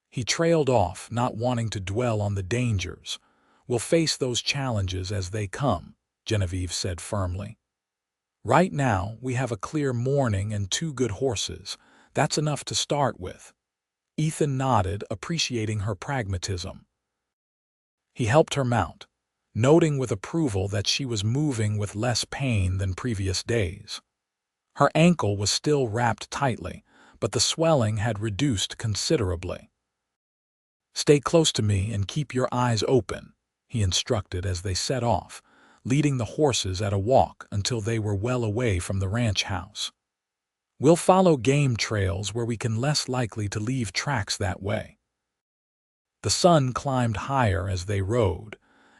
He trailed off, not wanting to dwell on the dangers. "We'll face those challenges as they come," Genevieve said firmly. "Right now, we have a clear morning and 2 good horses. That's enough to start with." Ethan nodded, appreciating her pragmatism. He helped her mount, noting with approval that she was moving with less pain than previous days. Her ankle was still wrapped tightly, but the swelling had reduced considerably. "Stay close to me and keep your eyes open," he instructed as they set off, leading the horses at a walk until they were well away from the ranch house. "We'll follow game trails where we can less likely to leave tracks that way." The sun climbed higher as they rode,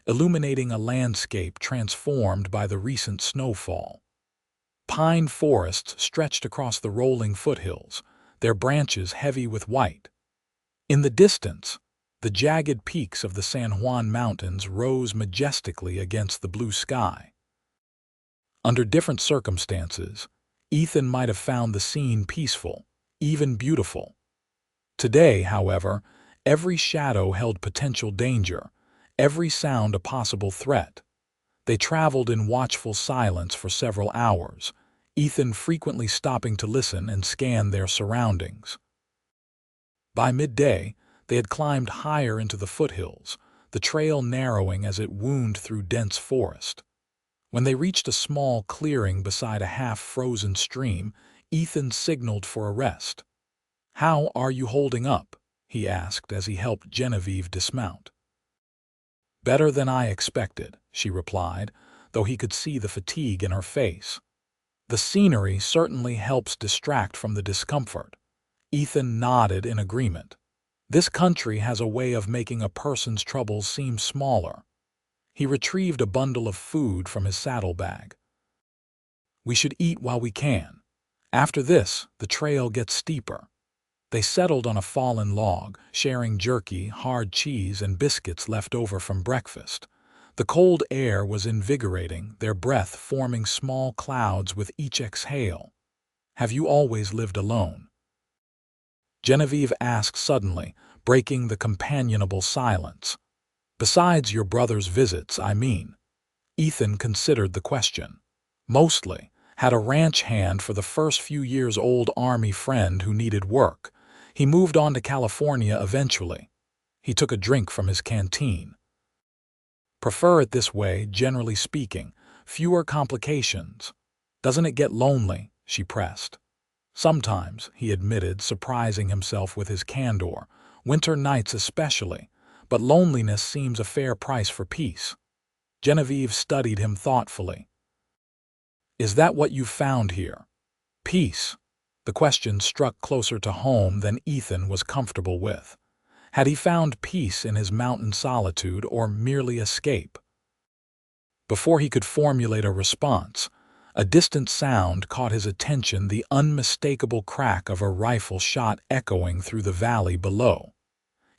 illuminating a landscape transformed by the recent snowfall. Pine forests stretched across the rolling foothills, their branches heavy with white. In the distance, The jagged peaks of the San Juan Mountains rose majestically against the blue sky. Under different circumstances, Ethan might have found the scene peaceful, even beautiful. Today, however, every shadow held potential danger, every sound a possible threat. They traveled in watchful silence for several hours, Ethan frequently stopping to listen and scan their surroundings. By midday, they had climbed higher into the foothills, the trail narrowing as it wound through dense forest. When they reached a small clearing beside a half-frozen stream, Ethan signaled for a rest. "How are you holding up?" he asked as he helped Genevieve dismount. "Better than I expected," she replied, though he could see the fatigue in her face. "The scenery certainly helps distract from the discomfort." Ethan nodded in agreement. "This country has a way of making a person's troubles seem smaller." He retrieved a bundle of food from his saddlebag. "We should eat while we can. After this, the trail gets steeper." They settled on a fallen log, sharing jerky, hard cheese, and biscuits left over from breakfast. The cold air was invigorating, their breath forming small clouds with each exhale. "Have you always lived alone?" Genevieve asked suddenly, breaking the companionable silence. "Besides your brother's visits, I mean." Ethan considered the question. "Mostly. Had a ranch hand for the first few years, old Army friend who needed work. He moved on to California eventually." He took a drink from his canteen. "Prefer it this way, generally speaking. Fewer complications." "Doesn't it get lonely?" she pressed. "Sometimes," he admitted, surprising himself with his candor. "Winter nights especially. But loneliness seems a fair price for peace." Genevieve studied him thoughtfully. "Is that what you've found here? Peace?" The question struck closer to home than Ethan was comfortable with. Had he found peace in his mountain solitude or merely escape? Before he could formulate a response, a distant sound caught his attention, the unmistakable crack of a rifle shot echoing through the valley below.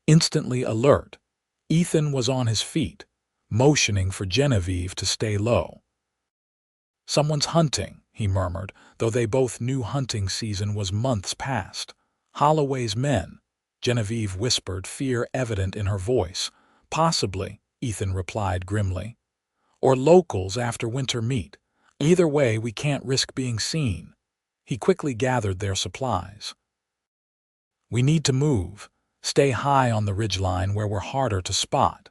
Instantly alert, Ethan was on his feet, motioning for Genevieve to stay low. "Someone's hunting," he murmured, though they both knew hunting season was months past. "Holloway's men," Genevieve whispered, fear evident in her voice. "Possibly," Ethan replied grimly. "Or locals after winter meat. Either way, we can't risk being seen." He quickly gathered their supplies. "We need to move. Stay high on the ridgeline where we're harder to spot."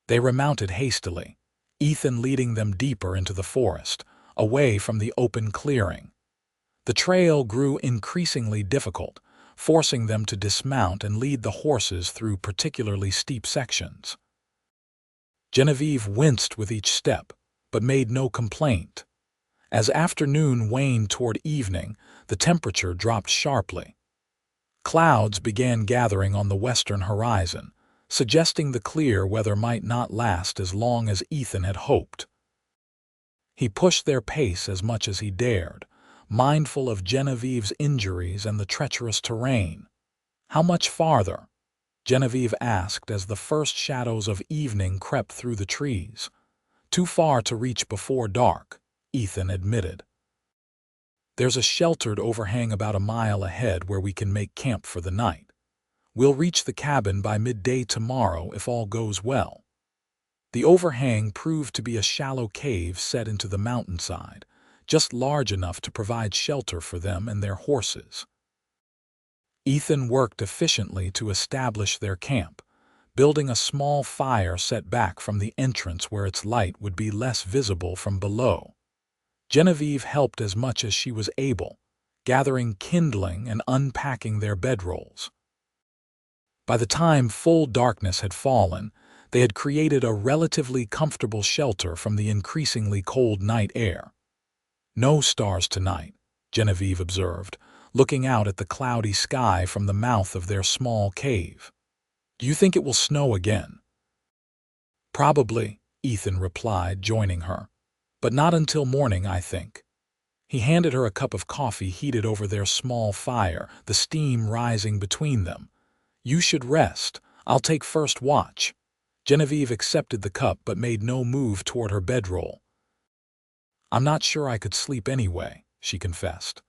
They remounted hastily, Ethan leading them deeper into the forest, away from the open clearing. The trail grew increasingly difficult, forcing them to dismount and lead the horses through particularly steep sections. Genevieve winced with each step, but made no complaint. As afternoon waned toward evening, the temperature dropped sharply. Clouds began gathering on the western horizon, suggesting the clear weather might not last as long as Ethan had hoped. He pushed their pace as much as he dared, mindful of Genevieve's injuries and the treacherous terrain. "How much farther?" Genevieve asked as the first shadows of evening crept through the trees. "Too far to reach before dark," Ethan admitted. "There's a sheltered overhang about a mile ahead where we can make camp for the night. We'll reach the cabin by midday tomorrow if all goes well." The overhang proved to be a shallow cave set into the mountainside, just large enough to provide shelter for them and their horses. Ethan worked efficiently to establish their camp, building a small fire set back from the entrance where its light would be less visible from below. Genevieve helped as much as she was able, gathering kindling and unpacking their bedrolls. By the time full darkness had fallen, they had created a relatively comfortable shelter from the increasingly cold night air. "No stars tonight," Genevieve observed, looking out at the cloudy sky from the mouth of their small cave. "Do you think it will snow again?" "Probably," Ethan replied, joining her. "But not until morning, I think." He handed her a cup of coffee heated over their small fire, the steam rising between them. "You should rest. "I'll take first watch." Genevieve accepted the cup but made no move toward her bedroll. "I'm not sure I could sleep anyway," she confessed.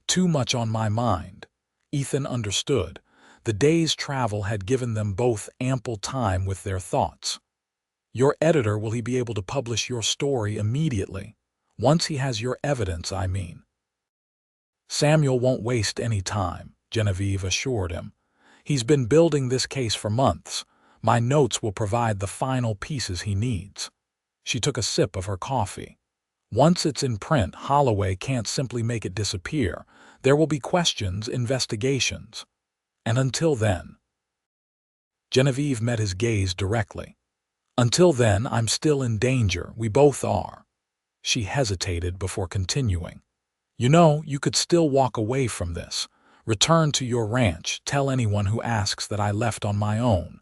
"Too much on my mind." Ethan understood. The day's travel had given them both ample time with their thoughts. "Your editor, will he be able to publish your story immediately? Once he has your evidence, I mean." "Samuel won't waste any time," Genevieve assured him. "He's been building this case for months. My notes will provide the final pieces he needs." She took a sip of her coffee. "Once it's in print, Holloway can't simply make it disappear. There will be questions, investigations. And until then—" Genevieve met his gaze directly. "Until then, I'm still in danger. We both are." She hesitated before continuing. "You know, you could still walk away from this. Return to your ranch, tell anyone who asks that I left on my own.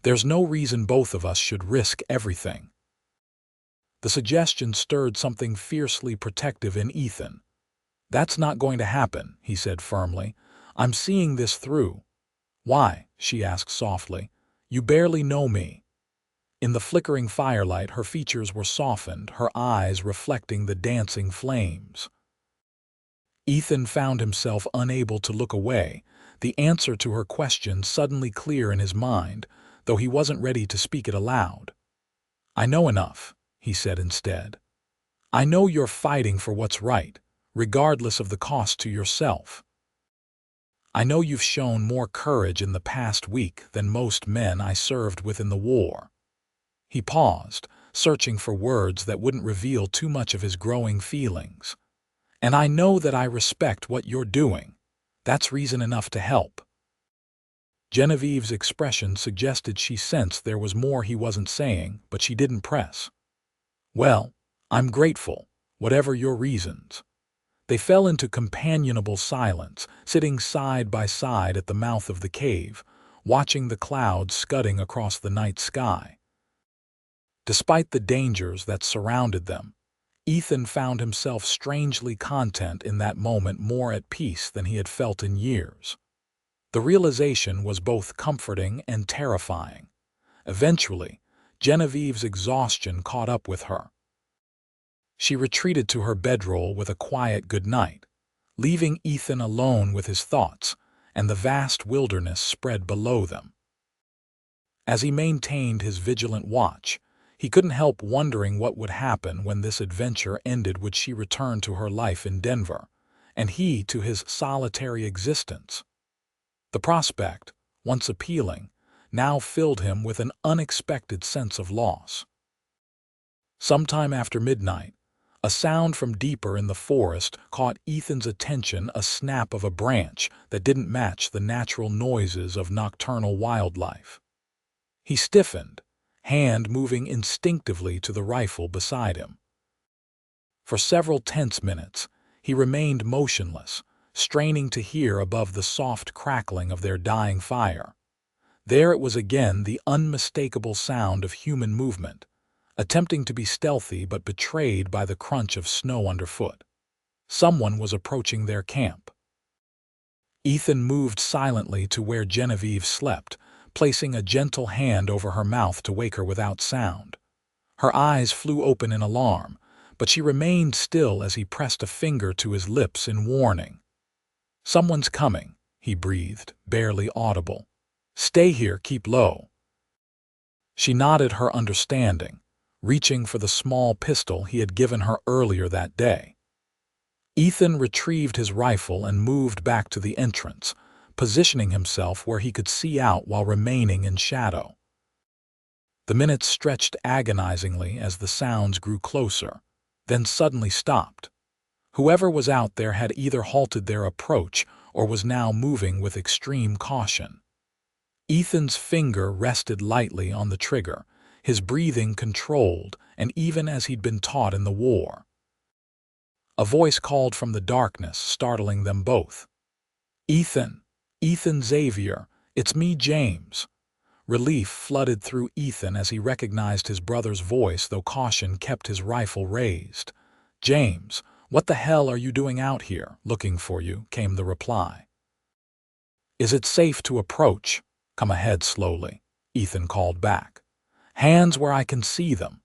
There's no reason both of us should risk everything." The suggestion stirred something fiercely protective in Ethan. "That's not going to happen," he said firmly. "I'm seeing this through." "Why?" she asked softly. "You barely know me." In the flickering firelight, her features were softened, her eyes reflecting the dancing flames. Ethan found himself unable to look away, the answer to her question suddenly clear in his mind, though he wasn't ready to speak it aloud. "I know enough," he said instead. "I know you're fighting for what's right, regardless of the cost to yourself. I know you've shown more courage in the past week than most men I served with in the war." He paused, searching for words that wouldn't reveal too much of his growing feelings. "And I know that I respect what you're doing. That's reason enough to help." Genevieve's expression suggested she sensed there was more he wasn't saying, but she didn't press. "Well, I'm grateful, whatever your reasons." They fell into companionable silence, sitting side by side at the mouth of the cave, watching the clouds scudding across the night sky. Despite the dangers that surrounded them, Ethan found himself strangely content in that moment, more at peace than he had felt in years. The realization was both comforting and terrifying. Eventually, Genevieve's exhaustion caught up with her. She retreated to her bedroll with a quiet goodnight, leaving Ethan alone with his thoughts and the vast wilderness spread below them. As he maintained his vigilant watch, he couldn't help wondering what would happen when this adventure ended. Would she return to her life in Denver, and he to his solitary existence? The prospect, once appealing, now filled him with an unexpected sense of loss. Sometime after midnight, a sound from deeper in the forest caught Ethan's attention, a snap of a branch that didn't match the natural noises of nocturnal wildlife. He stiffened, hand moving instinctively to the rifle beside him. For several tense minutes, he remained motionless, straining to hear above the soft crackling of their dying fire. There it was again, the unmistakable sound of human movement, attempting to be stealthy but betrayed by the crunch of snow underfoot. Someone was approaching their camp. Ethan moved silently to where Genevieve slept, placing a gentle hand over her mouth to wake her without sound. Her eyes flew open in alarm, but she remained still as he pressed a finger to his lips in warning. "Someone's coming," he breathed, barely audible. "Stay here, keep low." She nodded her understanding, reaching for the small pistol he had given her earlier that day. Ethan retrieved his rifle and moved back to the entrance, positioning himself where he could see out while remaining in shadow. The minutes stretched agonizingly as the sounds grew closer, then suddenly stopped. Whoever was out there had either halted their approach or was now moving with extreme caution. Ethan's finger rested lightly on the trigger, his breathing controlled, and even as he'd been taught in the war. A voice called from the darkness, startling them both. "Ethan! Ethan Xavier! It's me, James!" Relief flooded through Ethan as he recognized his brother's voice, though caution kept his rifle raised. "James, what the hell are you doing out here? Looking for you," came the reply. "Is it safe to approach? Come ahead slowly." Ethan called back. "Hands where I can see them."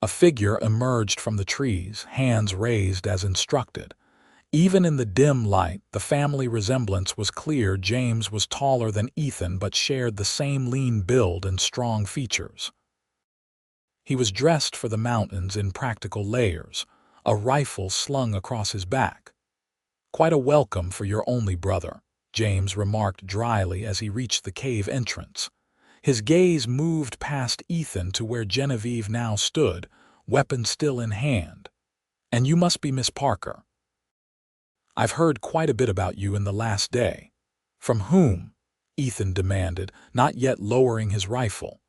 A figure emerged from the trees, hands raised as instructed. Even in the dim light, the family resemblance was clear. James was taller than Ethan but shared the same lean build and strong features. He was dressed for the mountains in practical layers, a rifle slung across his back. "Quite a welcome for your only brother," James remarked dryly as he reached the cave entrance. His gaze moved past Ethan to where Genevieve now stood, weapon still in hand. "And you must be Miss Parker. I've heard quite a bit about you in the last day." "From whom?" Ethan demanded, not yet lowering his rifle.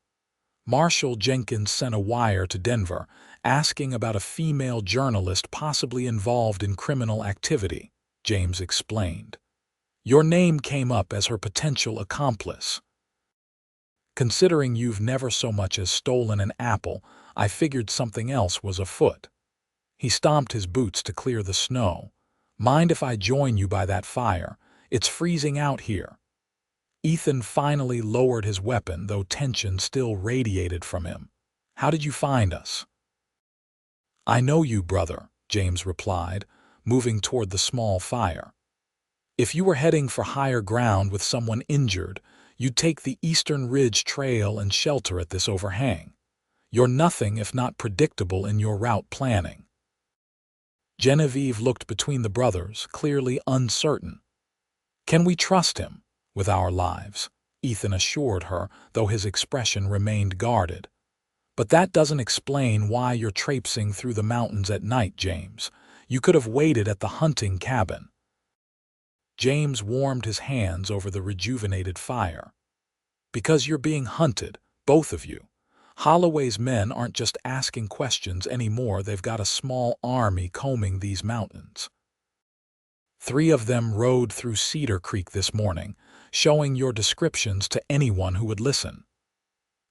"Marshal Jenkins sent a wire to Denver, asking about a female journalist possibly involved in criminal activity," James explained. "Your name came up as her potential accomplice. Considering you've never so much as stolen an apple, I figured something else was afoot." He stomped his boots to clear the snow. "Mind if I join you by that fire? It's freezing out here." Ethan finally lowered his weapon, though tension still radiated from him. "How did you find us?" "I know you, brother," James replied, moving toward the small fire. "If you were heading for higher ground with someone injured, you'd take the Eastern Ridge Trail and shelter at this overhang. You're nothing if not predictable in your route planning." Genevieve looked between the brothers, clearly uncertain. "Can we trust him with our lives?" Ethan assured her, though his expression remained guarded. "But that doesn't explain why you're traipsing through the mountains at night, James. You could have waited at the hunting cabin." James warmed his hands over the rejuvenated fire. "Because you're being hunted, both of you. Holloway's men aren't just asking questions anymore. They've got a small army combing these mountains. 3 of them rode through Cedar Creek this morning, showing your descriptions to anyone who would listen."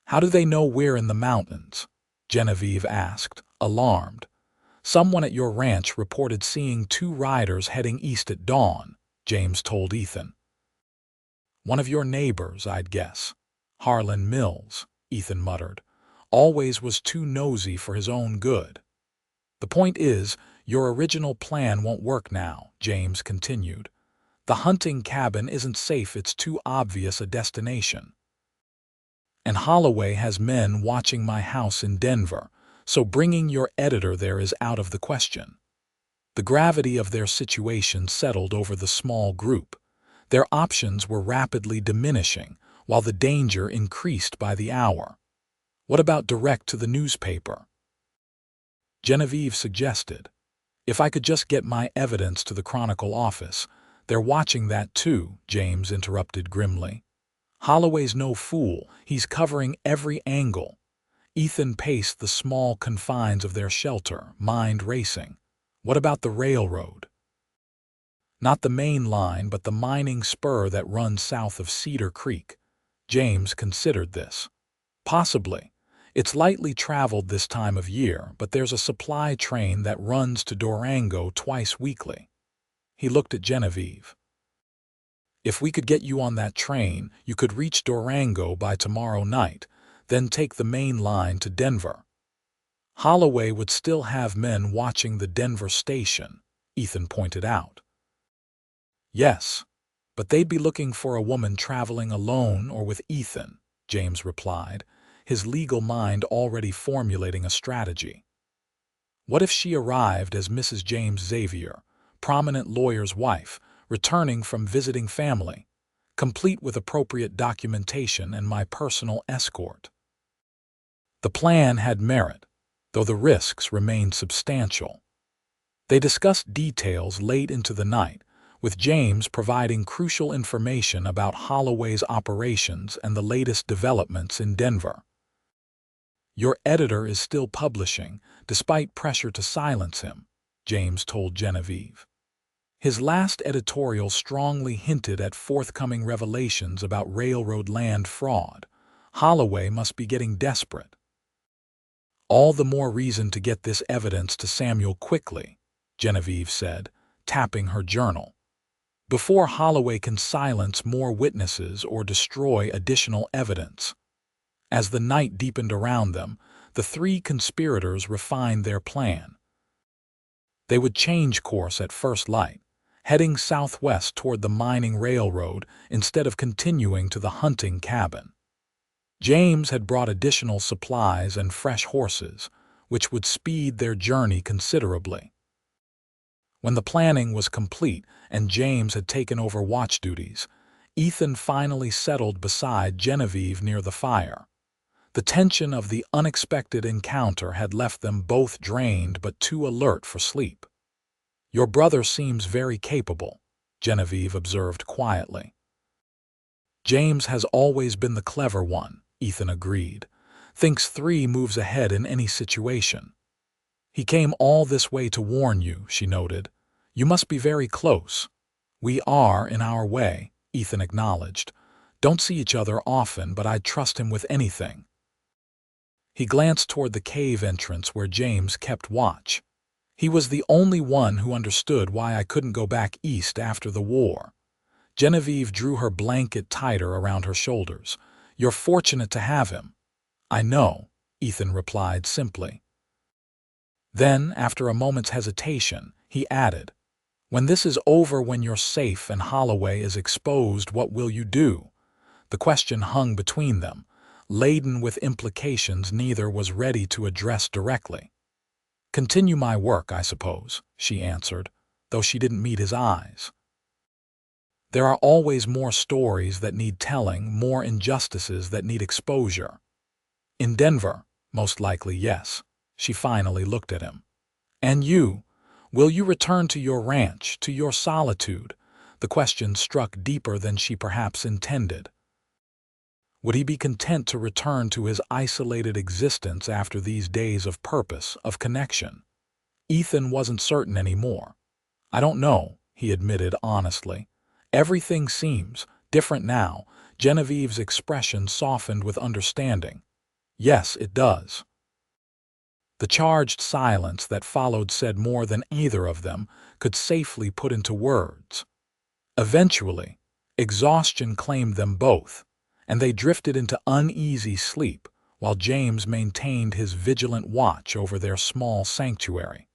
"How do they know we're in the mountains?" Genevieve asked, alarmed. "Someone at your ranch reported seeing 2 riders heading east at dawn," James told Ethan. "One of your neighbors, I'd guess. Harlan Mills," Ethan muttered. "Always was too nosy for his own good." "The point is, your original plan won't work now," James continued. "The hunting cabin isn't safe. It's too obvious a destination. And Holloway has men watching my house in Denver, so bringing your editor there is out of the question." The gravity of their situation settled over the small group. Their options were rapidly diminishing, while the danger increased by the hour. "What about direct to the newspaper?" Genevieve suggested. "If I could just get my evidence to the Chronicle office." "They're watching that too," James interrupted grimly. "Holloway's no fool. He's covering every angle." Ethan paced the small confines of their shelter, mind racing. "What about the railroad?" "Not the main line, but the mining spur that runs south of Cedar Creek." James considered this. "Possibly. It's lightly traveled this time of year, but there's a supply train that runs to Durango twice weekly." He looked at Genevieve. "If we could get you on that train, you could reach Durango by tomorrow night, then take the main line to Denver." "Holloway would still have men watching the Denver station," Ethan pointed out. "Yes, but they'd be looking for a woman traveling alone or with Ethan," James replied, his legal mind already formulating a strategy. "What if she arrived as Mrs. James Xavier, prominent lawyer's wife, returning from visiting family, complete with appropriate documentation and my personal escort?" The plan had merit, though the risks remained substantial. They discussed details late into the night, with James providing crucial information about Holloway's operations and the latest developments in Denver. "Your editor is still publishing, despite pressure to silence him," James told Genevieve. "His last editorial strongly hinted at forthcoming revelations about railroad land fraud. Holloway must be getting desperate." "All the more reason to get this evidence to Samuel quickly," Genevieve said, tapping her journal. "Before Holloway can silence more witnesses or destroy additional evidence." As the night deepened around them, the three conspirators refined their plan. They would change course at first light, heading southwest toward the mining railroad instead of continuing to the hunting cabin. James had brought additional supplies and fresh horses, which would speed their journey considerably. When the planning was complete and James had taken over watch duties, Ethan finally settled beside Genevieve near the fire. The tension of the unexpected encounter had left them both drained but too alert for sleep. "Your brother seems very capable," Genevieve observed quietly. "James has always been the clever one," Ethan agreed. "Thinks 3 moves ahead in any situation." "He came all this way to warn you," she noted. "You must be very close." "We are, in our way," Ethan acknowledged. "Don't see each other often, but I'd trust him with anything." He glanced toward the cave entrance where James kept watch. "He was the only one who understood why I couldn't go back east after the war." Genevieve drew her blanket tighter around her shoulders. "You're fortunate to have him." "I know," Ethan replied simply. Then, after a moment's hesitation, he added, "When this is over, when you're safe and Holloway is exposed, what will you do?" The question hung between them, laden with implications neither was ready to address directly. "Continue my work, I suppose," she answered, though she didn't meet his eyes. "There are always more stories that need telling, more injustices that need exposure." "In Denver, most likely, yes." She finally looked at him. "And you? Will you return to your ranch, to your solitude?" The question struck deeper than she perhaps intended. Would he be content to return to his isolated existence after these days of purpose, of connection? Ethan wasn't certain anymore. "I don't know," he admitted honestly. "Everything seems different now." Genevieve's expression softened with understanding. "Yes, it does." The charged silence that followed said more than either of them could safely put into words. Eventually, exhaustion claimed them both, and they drifted into uneasy sleep while James maintained his vigilant watch over their small sanctuary.